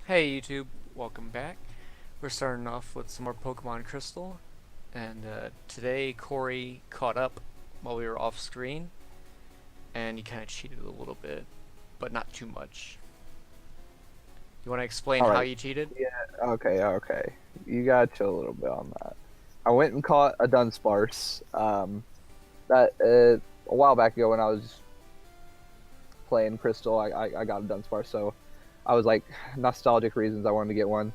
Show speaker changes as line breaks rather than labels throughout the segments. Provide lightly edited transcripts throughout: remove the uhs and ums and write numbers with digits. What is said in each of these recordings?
Hey YouTube, welcome back. We're starting off with some more Pokemon Crystal, and today Corey caught up while we were off screen, and he kind of cheated a little bit, but not too much. You want to explain
All
how
right.
you cheated?
Yeah. Okay. You gotta chill a little bit on that. I went and caught a Dunsparce. That a while back ago when I was playing Crystal, I got a Dunsparce. So I was like nostalgic reasons I wanted to get one.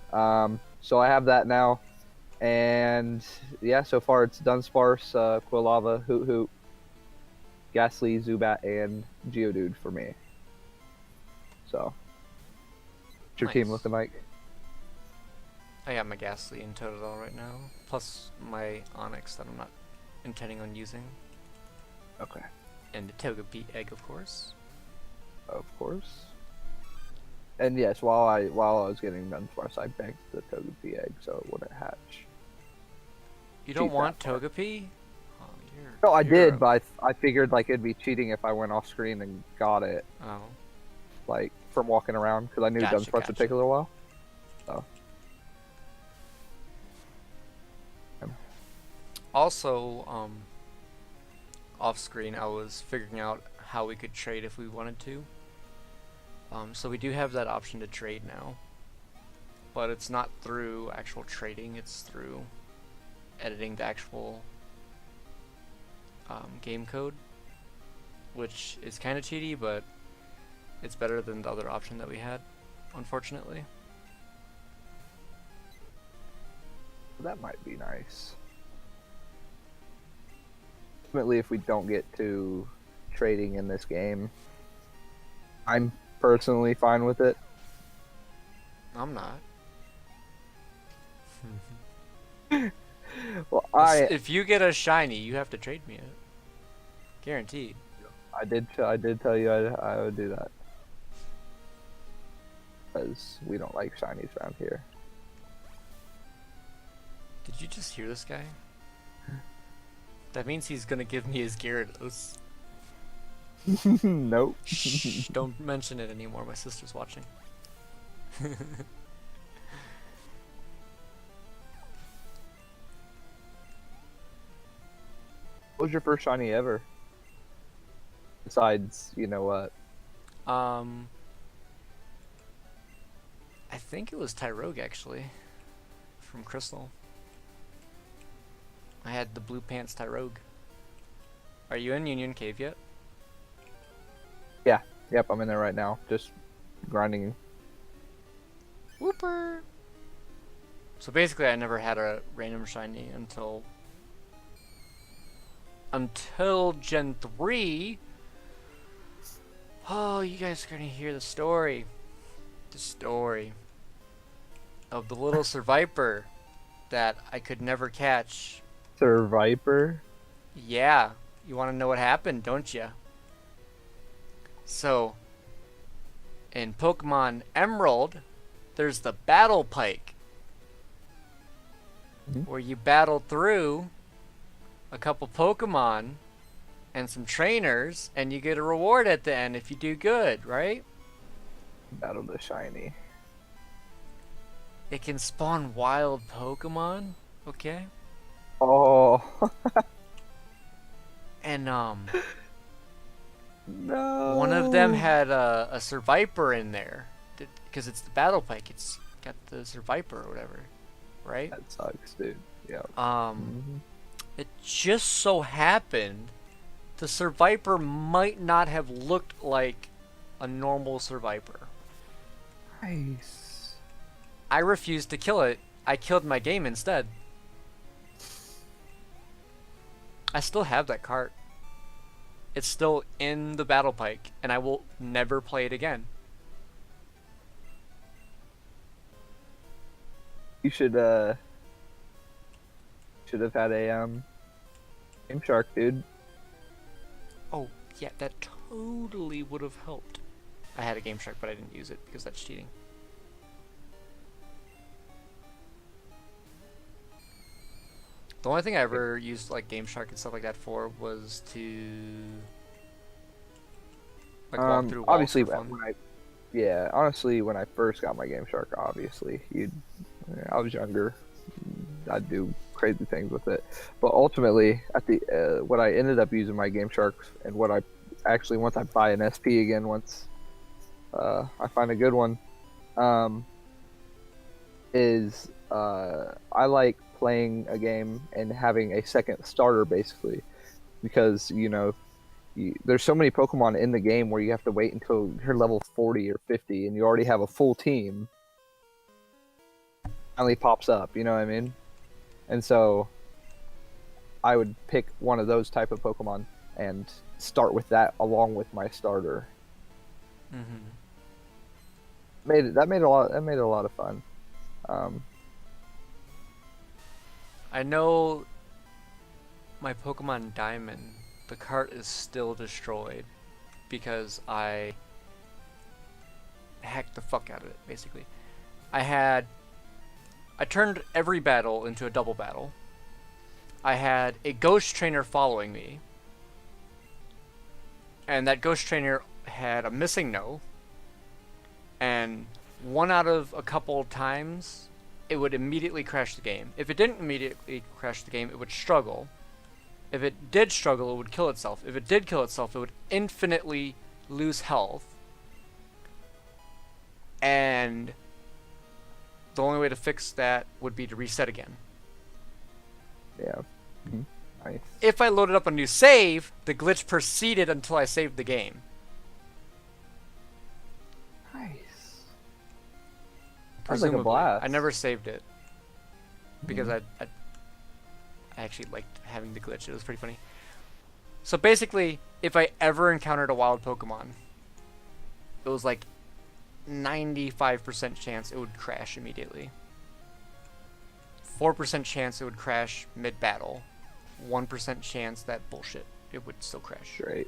So I have that now, and yeah, so far it's Dunsparce, Quilava, Hoot Hoot, Ghastly, Zubat, and Geodude for me. So, what's your team
Nice.
looking like?
I got my Ghastly and Totodile right now, plus my Onyx that I'm not intending on using,
Okay,
and the Togepi egg, of course.
of course. And yes, while I was getting Dunsparce, I banked the Togepi egg so it wouldn't hatch.
You don't
Cheat that
want
part.
Togepi? Oh,
No, I
you're
did,
a...
but I figured like it'd be cheating if I went off screen and got it,
Oh,
like from walking around, because I knew
gotcha,
Dunsparce would take
gotcha.
a little while. So,
Also, off screen, I was figuring out how we could trade if we wanted to. So we do have that option to trade now, but it's not through actual trading, it's through editing the actual game code, which is kind of cheaty, but it's better than the other option that we had, unfortunately.
that might be nice. Ultimately, if we don't get to trading in this game, I'm personally fine with it.
I'm not.
Well, I
If you get a shiny, you have to trade me it. Guaranteed.
I did tell you I would do that because we don't like shinies around here.
Did you just hear this guy? That means he's gonna give me his Gyarados.
Nope.
Shh, don't mention it anymore. My sister's watching.
What was your first shiny ever? Besides, you know what?
um, I think it was Tyrogue actually, from Crystal. I had the blue pants Tyrogue. Are you in Union Cave yet?
Yeah, yep, I'm in there right now, just grinding.
Whooper! So basically, I never had a random shiny until Gen 3. Oh, you guys are gonna hear the story. The story of the little Survivor that I could never catch.
Sir Viper.
Yeah, you want to know what happened, don't you? So, in Pokemon Emerald, there's the Battle Pike,
Mhm.
where you battle through a couple Pokemon and some trainers, and you get a reward at the end if you do good, right?
Battle the shiny.
It can spawn wild Pokemon, okay?
Oh
And one of them
no,
had a Survivor in there, because it's the Battle Pike. It's got the Survivor or whatever, right?
that sucks, dude. Yep.
Um,
Hmm.
it just so happened the Survivor might not have looked like a normal Survivor.
Nice.
I refused to kill it. I killed my game instead. I still have that cart. It's still in the Battle Pike, and I will never play it again.
You should have had a Game Shark, dude.
Oh, yeah, that totally would have helped. I had a Game Shark, but I didn't use it because that's cheating. The only thing I ever used like Game Shark and stuff like that for was to like walk through walls
Obviously
for fun.
Yeah, honestly, when I first got my Game Shark, obviously, I was younger. I'd do crazy things with it, but ultimately, at the what I ended up using my Game Shark, and what I actually once I buy an SP again, once I find a good one, um, is I like playing a game and having a second starter, basically, because there's so many Pokemon in the game where you have to wait until you're level 40 or 50 and you already have a full team. Finally pops up, you know what I mean? And so I would pick one of those type of Pokemon and start with that along with my starter.
Mm-hmm.
Made it a lot of fun. Um,
I know my Pokemon Diamond, the cart is still destroyed because I hacked the fuck out of it, basically. I turned every battle into a double battle. I had a ghost trainer following me, and that ghost trainer had a missing no, and one out of a couple times, it would immediately crash the game. If it didn't immediately crash the game, it would struggle. If it did struggle, it would kill itself. If it did kill itself, it would infinitely lose health. And the only way to fix that would be to reset again.
yeah. Mm-hmm. Nice.
If I loaded up a new save, the glitch proceeded until I saved the game.
Nice. Sounds like a
Presumably.
blast.
I never saved it because
Mhm.
I actually liked having the glitch. It was pretty funny. So basically, if I ever encountered a wild Pokemon, it was like 95% chance it would crash immediately. 4% chance it would crash mid-battle. 1% chance that bullshit, it would still crash.
Great.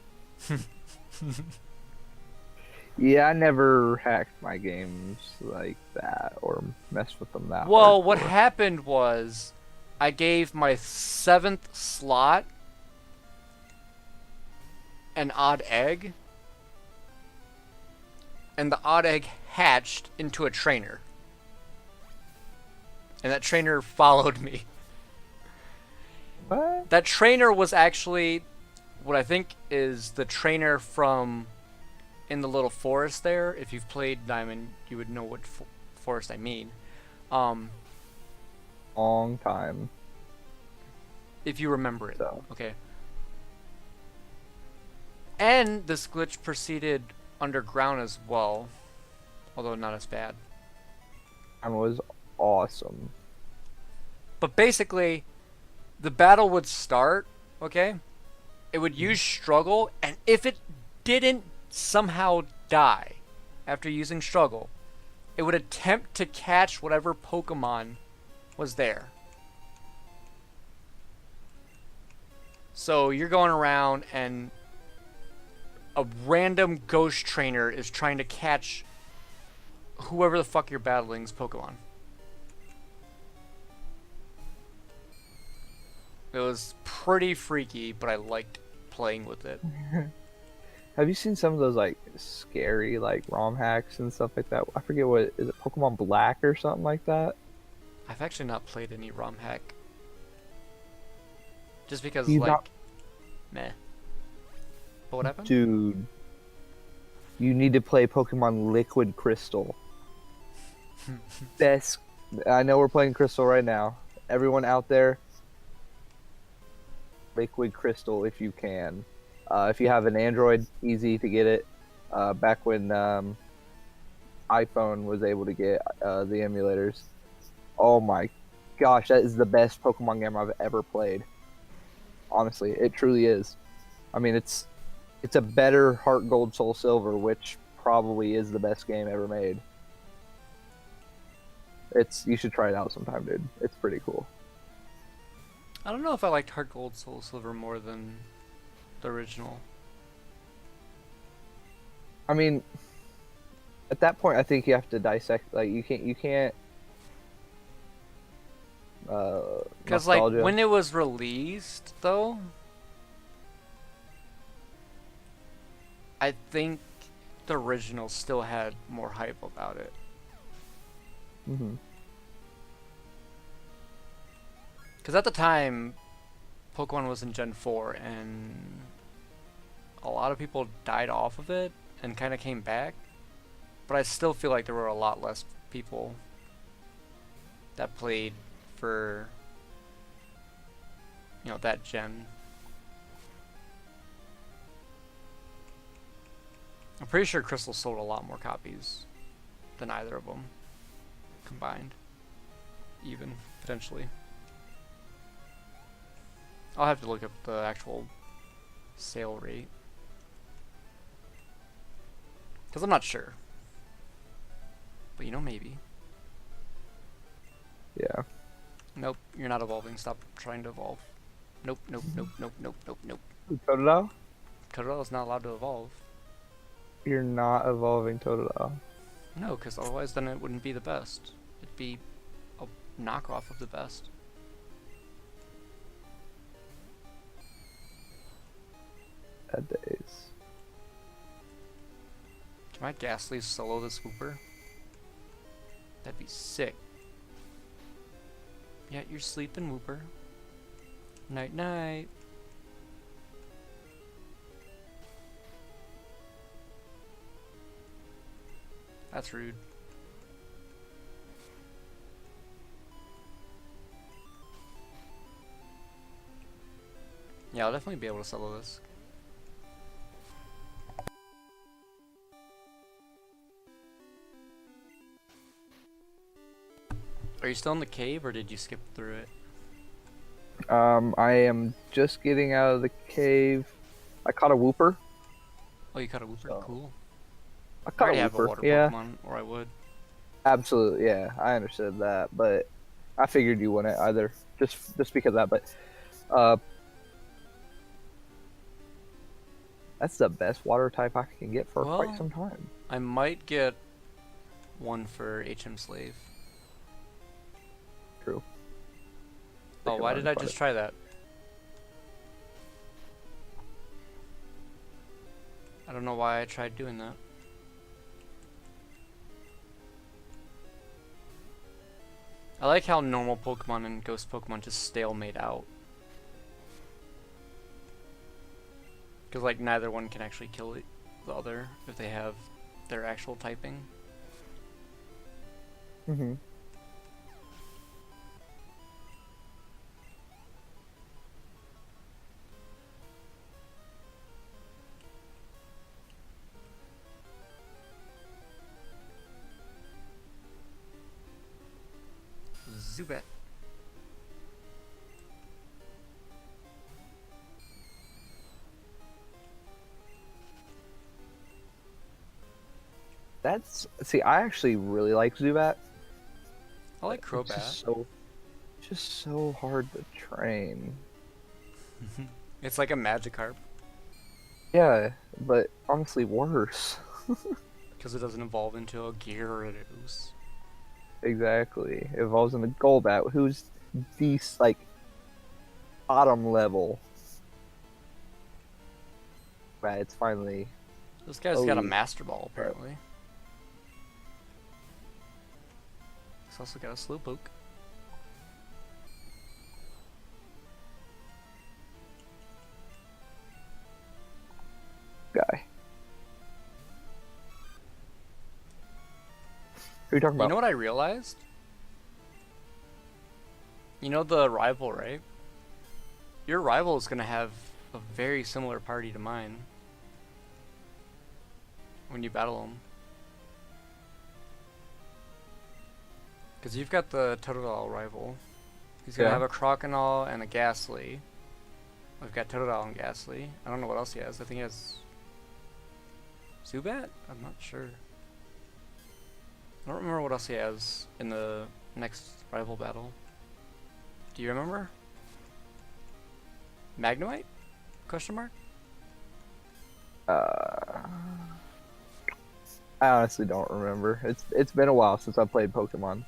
Yeah, I never hacked my games like that or messed with them that
Well, what
hardcore.
happened was I gave my 7th slot an odd egg, and the odd egg hatched into a trainer. And that trainer followed me.
What?
That trainer was actually what I think is the trainer from in the little forest there. If you've played Diamond, you would know what forest I mean. Um,
Long time.
if you remember it.
So
Okay. And this glitch proceeded underground as well, although not as bad.
that was awesome.
But basically, the battle would start, okay? It would use struggle, and if it didn't somehow die after using struggle, it would attempt to catch whatever Pokemon was there. So you're going around and a random ghost trainer is trying to catch whoever the fuck you're battling's Pokemon. It was pretty freaky, but I liked playing with it.
Have you seen some of those like scary like ROM hacks and stuff like that? I forget what is it, Pokemon Black or something like that?
I've actually not played any ROM hack. Just because,
You
like,
not-
meh. But what happened?
Dude, you need to play Pokemon Liquid Crystal. Best. I know we're playing Crystal right now. Everyone out there, Liquid Crystal if you can. If you have an Android, easy to get it. Back when iPhone was able to get the emulators. Oh my gosh, that is the best Pokemon game I've ever played. Honestly, it truly is. I mean, it's a better Heart Gold Soul Silver, which probably is the best game ever made. You should try it out sometime, dude. It's pretty cool.
I don't know if I liked Heart Gold Soul Silver more than the original.
I mean, at that point, I think you have to dissect. Like, you can't.
Because, like,
Nostalgia.
when it was released, though, I think the original still had more hype about it.
Mm-hmm.
Because at the time, Pokemon was in Gen 4, and a lot of people died off of it and kind of came back. But I still feel like there were a lot less people that played for, that gen. I'm pretty sure Crystal sold a lot more copies than either of them combined, even potentially. I'll have to look up the actual sale rate because I'm not sure, but maybe.
Yeah.
Nope, you're not evolving. Stop trying to evolve. Nope, nope, nope, nope, nope, nope, nope.
Totodile?
Totodile is not allowed to evolve.
You're not evolving Totodile.
No, because otherwise then it wouldn't be the best. It'd be a knockoff of the best.
Bad days.
Can my Ghastly solo this Wooper? That'd be sick. Yeah, you're sleeping, Wooper. Night night. That's rude. Yeah, I'll definitely be able to solo this. Are you still in the cave, or did you skip through it?
I am just getting out of the cave. I caught a Wooper.
Oh, you caught a Wooper?
So-
Cool.
I
I
caught
already
a
have a
Wooper.
water
Yeah,
Pokemon, or I would.
absolutely. Yeah, I understood that, but I figured you wouldn't either, just because of that. But uh, that's the best water type I can get for quite
Well,
some time.
I might get one for HM Slave.
True.
Oh, why did I just try that? I don't know why I tried doing that. I like how normal Pokemon and Ghost Pokemon just stalemate out. Because, like, neither one can actually kill the other if they have their actual typing.
Mm-hmm.
Zubat.
I actually really like Zubat.
I like
It's
Crobat.
just so hard to train.
It's like a Magikarp.
Yeah, but honestly worse.
Because it doesn't evolve into a Gyarados.
Exactly. Evolves into Golbat, who's the like bottom level. Right, it's finally
This guy's got a
Elite.
Master Ball, apparently. He's also got a Slowpoke.
guy. Who are you talking
You
about?
know what I realized? You know the rival, right? Your rival is gonna have a very similar party to mine when you battle him. Because you've got the Totodile rival. He's gonna
Yeah.
have a Croconaw and a Ghastly. I've got Totodile and Ghastly. I don't know what else he has. I think he has Zubat? I'm not sure. I don't remember what else he has in the next rival battle. Do you remember? Magnemite? Question mark?
I honestly don't remember. It's been a while since I played Pokemon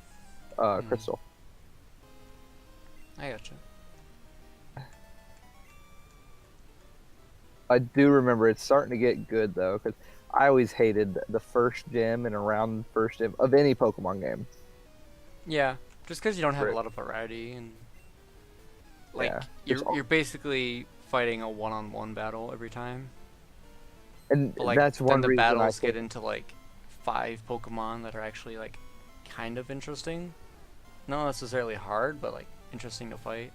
Crystal.
I gotcha.
I do remember it's starting to get good though, because I always hated the first gym and around the first gym of any Pokemon game.
Yeah, just because you don't have a
Right.
lot of variety and
Yeah,
like
just
you're basically fighting a one-on-one battle every time.
and
But like
that's
then
one
the
reason I
battles get
think.
into like 5 Pokemon that are actually like kind of interesting. Not necessarily hard, but like interesting to fight.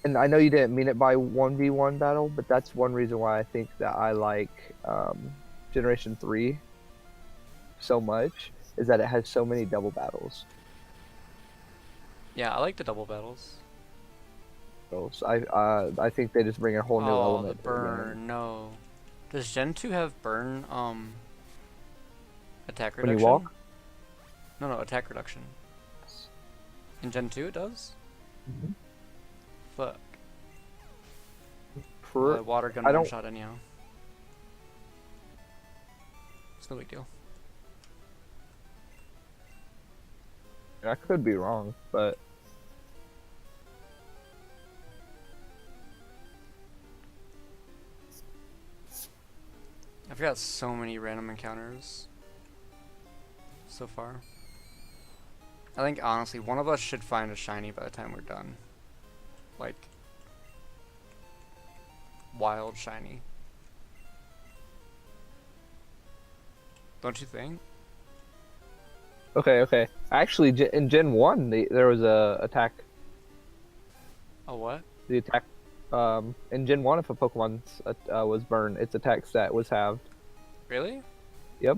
And I know you didn't mean it by 1v1 battle, but that's one reason why I think that I like Generation 3 so much is that it has so many double battles.
Yeah, I like the double battles.
So I think they just bring a whole new
Oh, the
element to the game.
burn, no. Does Gen 2 have burn attack
When you
reduction?
walk,
No, attack reduction. In Gen 2 it does?
Mhm.
Fuck. Well,
for
I water gun
I
one
don't
shot anyhow. It's no big deal.
I could be wrong, but
I've got so many random encounters so far. I think honestly one of us should find a shiny by the time we're done. Like wild shiny. Don't you think?
okay. Actually, in Gen 1, there was a attack.
Oh what?
The attack in Gen 1, if a Pokemon was burned, its attack stat was halved.
Really?
Yep.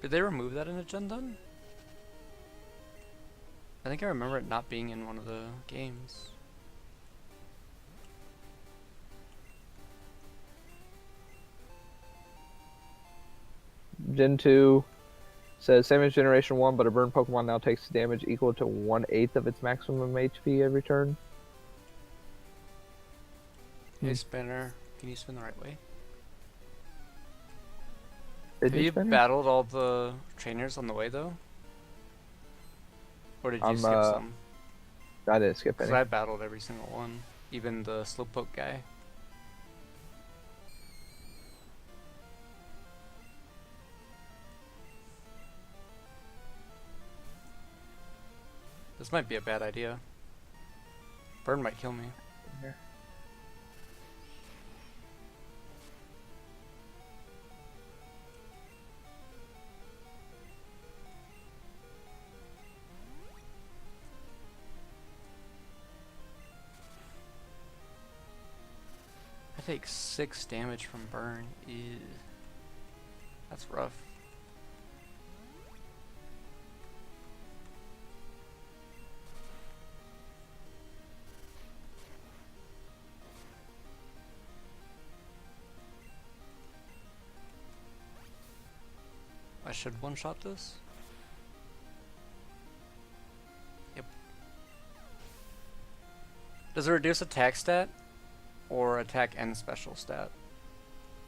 Did they remove that in a Gen then? I think I remember it not being in one of the games.
Gen 2 says same as Generation 1, but a burned Pokemon now takes damage equal to 1/8 of its maximum HP every turn.
Hey
Hmm.
Spinner, can you spin the right way?
Did
Have
you
you
spin it?
battled all the trainers on the way though? Or did you
I'm
skip some?
I didn't skip
Because
any.
I battled every single one. Even the Slowpoke guy. This might be a bad idea. Burn might kill me. I take 6 damage from burn. Ew. That's rough. I should one-shot this? Yep. Does it reduce attack stat? Or attack and special stat?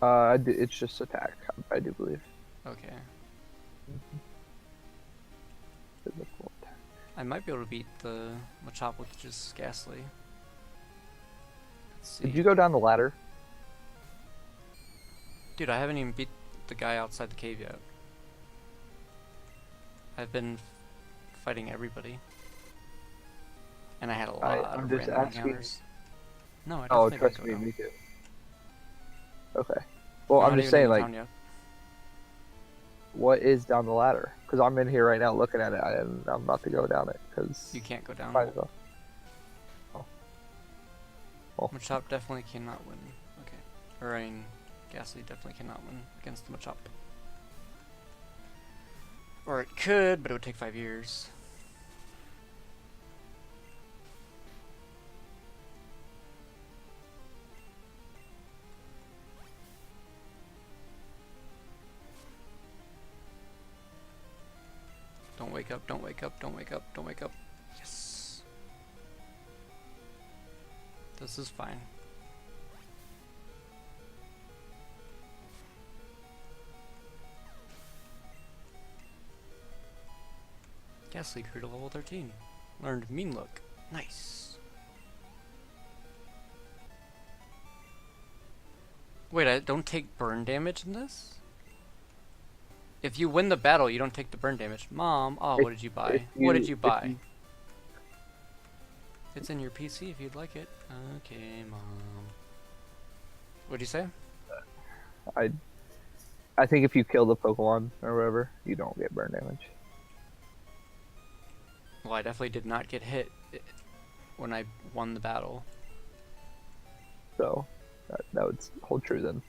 It's just attack, I do believe.
Okay.
Physical attack.
I might be able to beat the Machop with just Ghastly. Let's see.
Did you go down the ladder?
Dude, I haven't even beat the guy outside the cave yet. I've been fighting everybody. And I had a lot
I'm
of
just
random
asking.
encounters. No, I
Oh,
definitely
trust
didn't
me,
go down.
me too. Okay. Well,
I'm
I'm
not
just
even in
saying,
the
like,
town yet.
what is down the ladder? Because I'm in here right now looking at it, and I'm about to go down it. Because
You can't go down.
might as well.
Machop definitely cannot win. Okay. Or I mean, Ghastly definitely cannot win against the Machop. Or it could, but it would take 5 years. Don't wake up, don't wake up, don't wake up, don't wake up. Yes. This is fine. Ghastly grew to level 13. Learned Mean Look. Nice. Wait, I don't take burn damage in this? If you win the battle, you don't take the burn damage. Mom, oh,
If-
what did you buy?
if
What did
you-
you
if
buy?
you-
It's in your PC if you'd like it. Okay, Mom. What'd you say?
I think if you kill the Pokemon or whatever, you don't get burn damage.
Well, I definitely did not get hit when I won the battle.
So that would hold true then.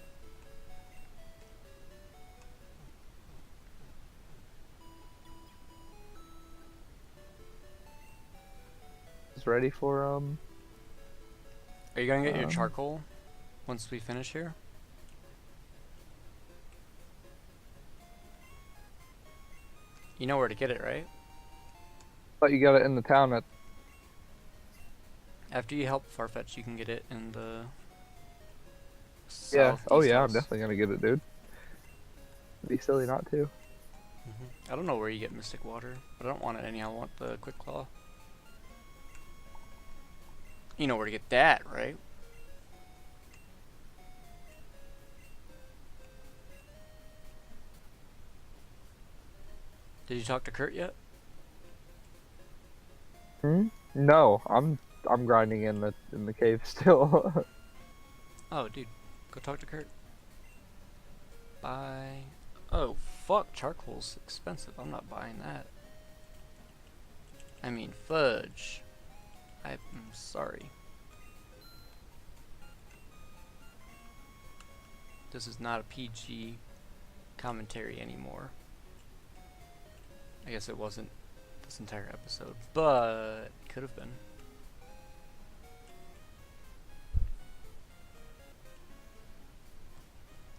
Is ready for
Are you gonna get your
Um,
charcoal once we finish here? You know where to get it, right?
But you got it in the town at
After you help Farfetch, you can get it in the
yeah. Oh
southeast
yeah, I'm
house.
definitely gonna get it, dude. It'd be silly not to.
I don't know where you get Mystic Water, but I don't want it anyhow. I want the Quick Claw. You know where to get that, right? Did you talk to Kurt yet?
No, I'm grinding in the cave still.
Oh, dude, go talk to Kurt. Buy. Oh, fuck, charcoal's expensive. I'm not buying that. I mean, fudge. I'm sorry. This is not a PG commentary anymore. I guess it wasn't this entire episode, but could have been.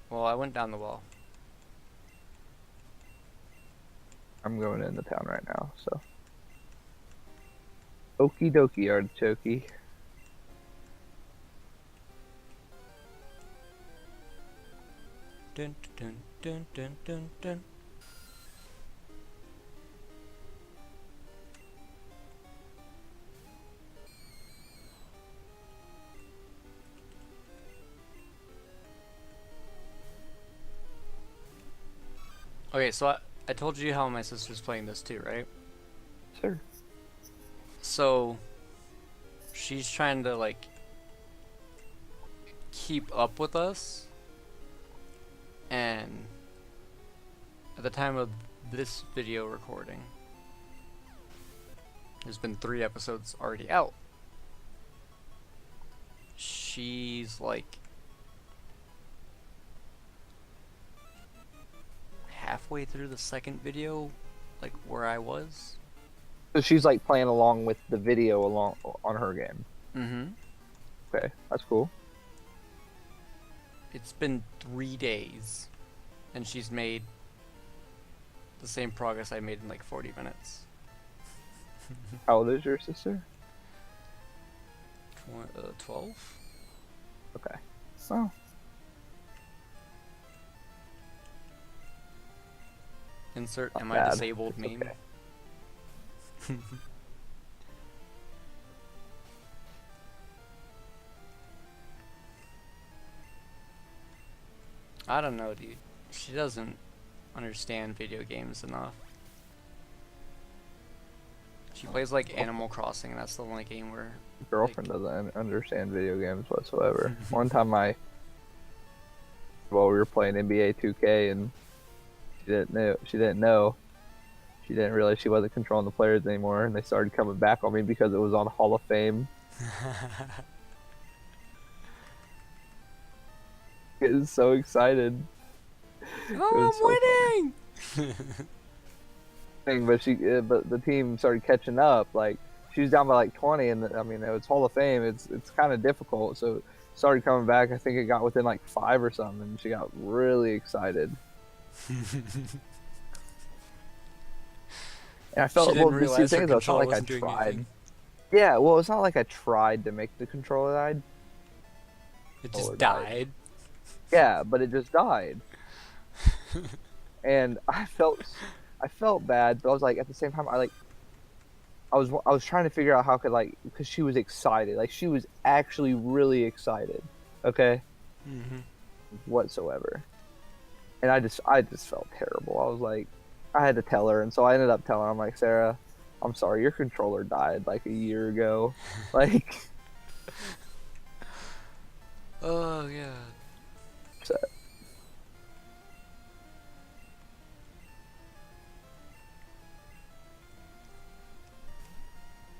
Well, I went down the well.
I'm going into town right now, so. Okie dokie, artichoke.
Dun dun dun dun dun dun. Okay, so I told you how my sister's playing this too, right?
Sure.
So she's trying to like keep up with us, and at the time of this video recording, there's been 3 episodes already out. She's like halfway through the second video, like where I was.
So she's like playing along with the video along on her game.
Mm-hmm.
Okay, that's cool.
It's been 3 days, and she's made the same progress I made in like 40 minutes.
How old is your sister?
12?
Okay. Well,
Insert
Not
am I
bad.
disabled
It's
meme.
okay.
I don't know, dude. She doesn't understand video games enough. She plays like Animal Crossing, and that's the only game where
girlfriend doesn't understand video games whatsoever. One time well, we were playing NBA 2K and she didn't realize she wasn't controlling the players anymore, and they started coming back on me because it was on Hall of Fame. It was so excited.
Oh, I'm winning!
But the team started catching up. Like, she was down by like 20, and I mean, it's Hall of Fame. It's kind of difficult. So it started coming back. I think it got within like 5 or something, and she got really excited. And I felt
She didn't
the
realize
thing
her
is, though, it's not
controller
like I
wasn't doing
tried.
anything.
Yeah, well, it's not like I tried to make the controller died.
It
Or
just
died.
died.
Yeah, but it just died. And I felt bad, but I was like, at the same time, I was trying to figure out how I could, like, because she was excited, like she was actually really excited, okay,
Mm-hmm.
whatsoever. and I just felt terrible. I was like, I had to tell her, and so I ended up telling her, I'm like, Sarah, I'm sorry, your controller died like a year ago. Like,
Oh yeah.
so,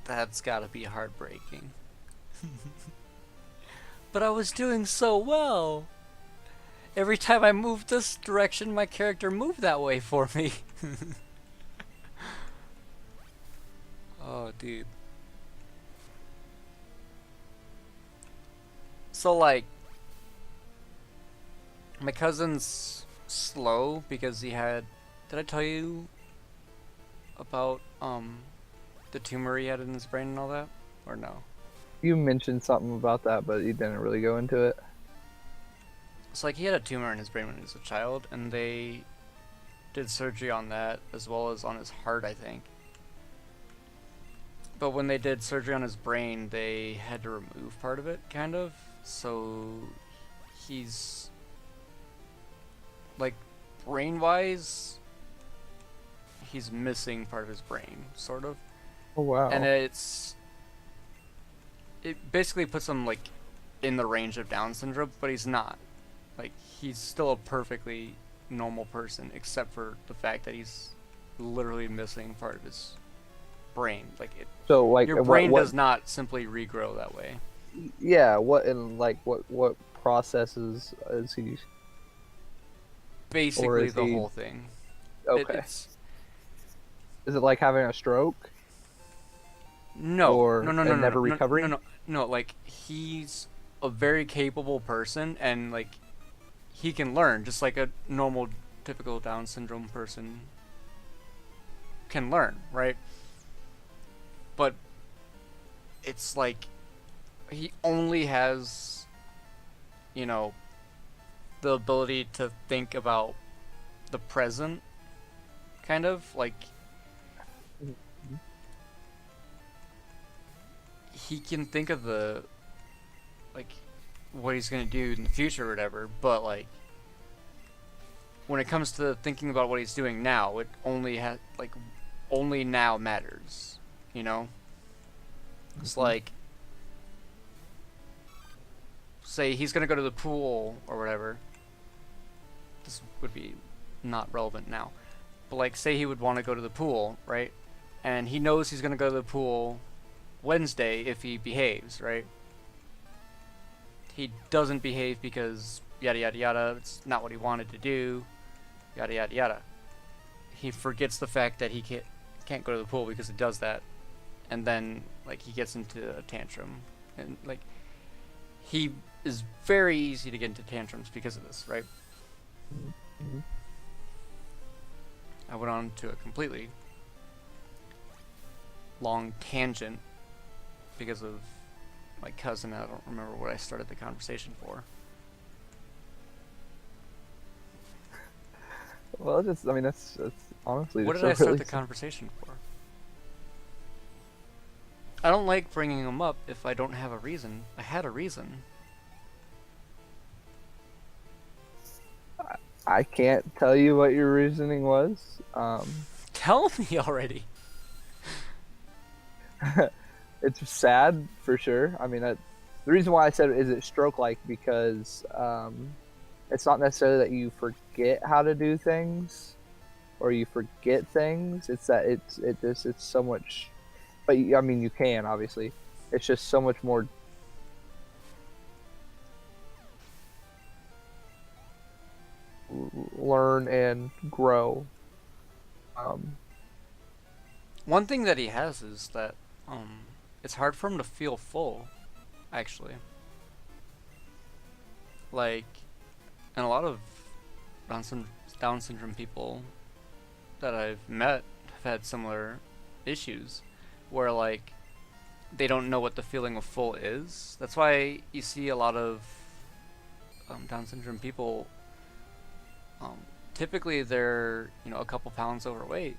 That's gotta be heartbreaking. But I was doing so well. Every time I moved this direction, my character moved that way for me. Oh, dude. So, like, my cousin's slow because he had. Did I tell you about, the tumor he had in his brain and all that? Or no?
you mentioned something about that, but you didn't really go into it.
It's like he had a tumor in his brain when he was a child, and they did surgery on that as well as on his heart, I think. But when they did surgery on his brain, they had to remove part of it, kind of. So he's like brain-wise, he's missing part of his brain, sort of.
Oh wow.
And it basically puts him like in the range of Down syndrome, but he's not. Like he's still a perfectly normal person, except for the fact that he's literally missing part of his brain. Like it,
So like
your
what,
brain
what
does not simply regrow that way.
yeah, what and like what processes is he or
Basically,
is
the
he
whole thing.
okay?
It's
Is it like having a stroke
no,
or
no, no, no,
and
no,
never
no, no, no,
recovering?
no, no. Like he's a very capable person, and like he can learn just like a normal, typical Down syndrome person can learn, right? But it's like he only has, you know, the ability to think about the present, kind of like he can think of the like what he's gonna do in the future or whatever, but like when it comes to thinking about what he's doing now, it only has like only now matters, you know? It's like say he's gonna go to the pool or whatever. This would be not relevant now. But like say he would want to go to the pool, right? And he knows he's gonna go to the pool Wednesday if he behaves, right? He doesn't behave because yada yada yada, it's not what he wanted to do, yada yada yada. He forgets the fact that he can't go to the pool because he does that, and then like he gets into a tantrum, and like he is very easy to get into tantrums because of this, right?
Mm-hmm.
I went on to a completely long tangent because of my cousin. I don't remember what I started the conversation for.
Well, just I mean that's honestly
What
just
did I
a
start
really
the conversation for? I don't like bringing them up if I don't have a reason. I had a reason.
I can't tell you what your reasoning was.
Tell me already.
It's sad for sure. I mean, the reason why I said is it stroke-like because it's not necessarily that you forget how to do things or you forget things. It's that it's so much. But I mean, you can obviously. It's just so much more. Learn and grow.
One thing that he has is that it's hard for him to feel full, actually. Like, and a lot of Down syndrome people that I've met have had similar issues, where like they don't know what the feeling of full is. That's why you see a lot of Down syndrome people. Typically, they're a couple pounds overweight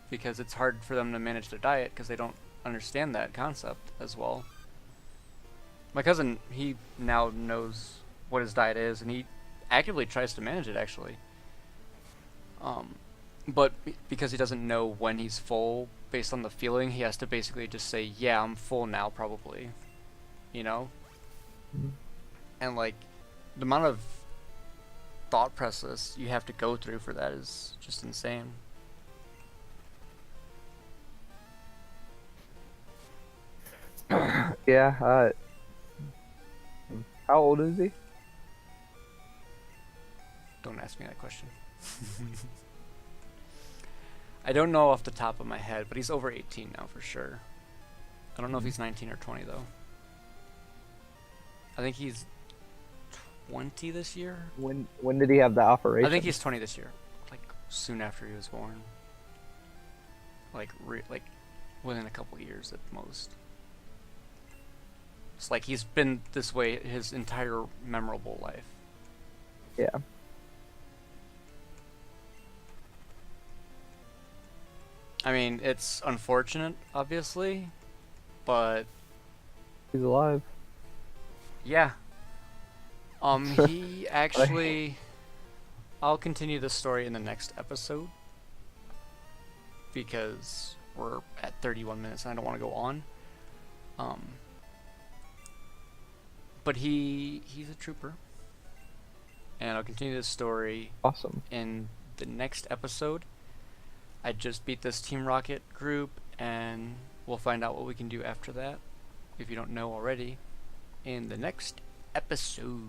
because it's hard for them to manage their diet because they don't understand that concept as well. My cousin, he now knows what his diet is, and he actively tries to manage it actually. But because he doesn't know when he's full, based on the feeling, he has to basically just say, "Yeah, I'm full now, probably." You know,
Mhm.
and like the amount of thought process you have to go through for that is just insane.
Yeah. How old is he?
Don't ask me that question. I don't know off the top of my head, but he's over 18 now for sure. I don't know if he's 19 or 20 though. I think he's 20 this year.
When did he have the operation?
I think he's 20 this year. Like soon after he was born. Like within a couple years at most. It's like he's been this way his entire memorable life.
Yeah.
I mean, it's unfortunate, obviously, but
He's alive.
yeah. He actually. I'll continue the story in the next episode because we're at 31 minutes and I don't want to go on. But he's a trooper, and I'll continue this story
Awesome.
in the next episode. I just beat this Team Rocket group, and we'll find out what we can do after that, if you don't know already, in the next episode.